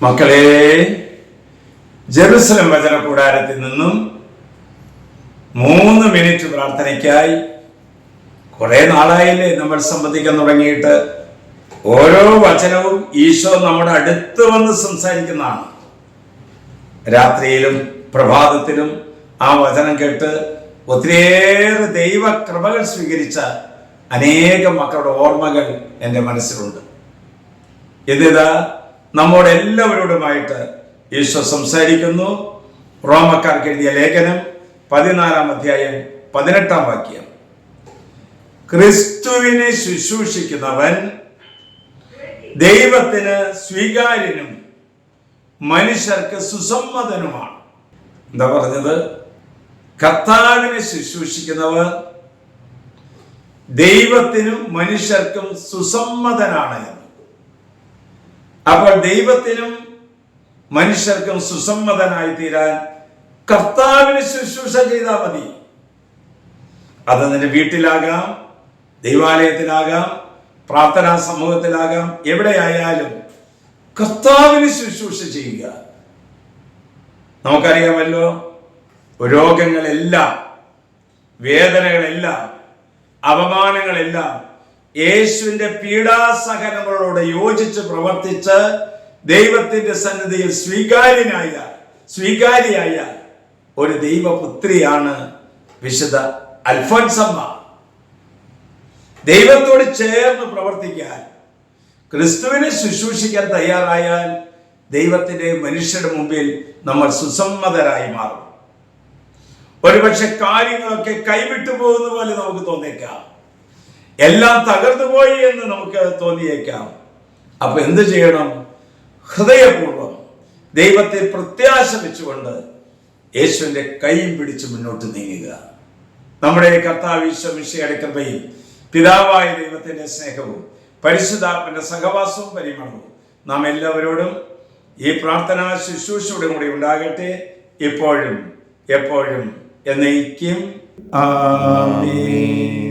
മക്കളെ, ജെറുസലം വചന കൂടാരത്തിൽ നിന്നും 3 മിനിറ്റ് പ്രാർത്ഥനയ്ക്കായി കുറെ നാളായില്ലേ നമ്മൾ സംബന്ധിക്കാൻ തുടങ്ങിയിട്ട്. ഓരോ വചനവും ഈശോ നമ്മുടെ അടുത്ത് വന്ന് സംസാരിക്കുന്നതാണ്. രാത്രിയിലും പ്രഭാതത്തിലും ആ വചനം കേട്ട് ഒത്തിരിയേറെ ദൈവകൃപകൾ സ്വീകരിച്ച അനേകം മക്കളുടെ ഓർമ്മകൾ എൻ്റെ മനസ്സിലുണ്ട്. ഇതിതാ നമ്മോട് എല്ലാവരോടുമായിട്ട് ഈശോ സംസാരിക്കുന്നു. റോമക്കാർക്ക് എഴുതിയ ലേഖനം 14-ാം അധ്യായം 18-ാം വാക്യം. ക്രിസ്തുവിനെ ശുശ്രൂഷിക്കുന്നവൻ ദൈവത്തിന് സ്വീകാര്യനും മനുഷ്യർക്ക് സുസമ്മതനുമാണ്. എന്താ പറഞ്ഞത്? കർത്താവിനെ ശുശ്രൂഷിക്കുന്നവർ ദൈവത്തിനും മനുഷ്യർക്കും സുസമ്മതനാണ് എന്ന്. അപ്പോൾ ദൈവത്തിനും മനുഷ്യർക്കും സുസമ്മതനായി തീരാൻ കർത്താവിന് ശുശ്രൂഷ ചെയ്താൽ മതി. അത് നിന്റെ വീട്ടിലാകാം, ദൈവാലയത്തിലാകാം, പ്രാർത്ഥനാ സമൂഹത്തിലാകാം, എവിടെയായാലും കർത്താവിന് ശുശ്രൂഷ ചെയ്യുക. നമുക്കറിയാമല്ലോ, രോഗങ്ങളെല്ലാം, വേദനകളെല്ലാം, അപമാനങ്ങളെല്ലാം യേശുവിന്റെ പീഡാസഹനങ്ങളോട് യോജിച്ച് പ്രവർത്തിച്ച് ദൈവത്തിന്റെ സന്നിധിയിൽ സ്വീകാര്യയായ ഒരു ദൈവപുത്രിയാണ് വിശുദ്ധ അൽഫോൻസമ്മ. ദൈവത്തോട് ചേർന്ന് പ്രവർത്തിക്കാൻ, ക്രിസ്തുവിനെ ശുശ്രൂഷിക്കാൻ തയ്യാറായാൽ ദൈവത്തിന്റെ മനുഷ്യരുടെ മുമ്പിൽ നമ്മൾ സുസമ്മതരായി മാറും. ഒരുപക്ഷെ കാര്യങ്ങളൊക്കെ കൈവിട്ടു പോകുന്ന പോലെ നമുക്ക് തോന്നിയേക്കാം, എല്ലാം തകർന്നുപോയി എന്ന് നമുക്ക് തോന്നിയേക്കാം. അപ്പൊ എന്ത് ചെയ്യണം? ഹൃദയപൂർവ്വം ദൈവത്തെ പ്രത്യാശ വെച്ചുകൊണ്ട് യേശുവിന്റെ കൈയും പിടിച്ച് മുന്നോട്ട് നീങ്ങുക. നമ്മുടെ കർത്താവ് ഈശോ മിശിഹായുടെ കൃപയും പിതാവായ ദൈവത്തിന്റെ സ്നേഹവും പരിശുദ്ധാത്മന്റെ സഹവാസവും പരിമളവും നാം എല്ലാവരോടും ഈ പ്രാർത്ഥനാ ശുശ്രൂഷയുടെ കൂടി ഉണ്ടാകട്ടെ, ഇപ്പോഴും എപ്പോഴും എന്നേക്കും. ആമേൻ.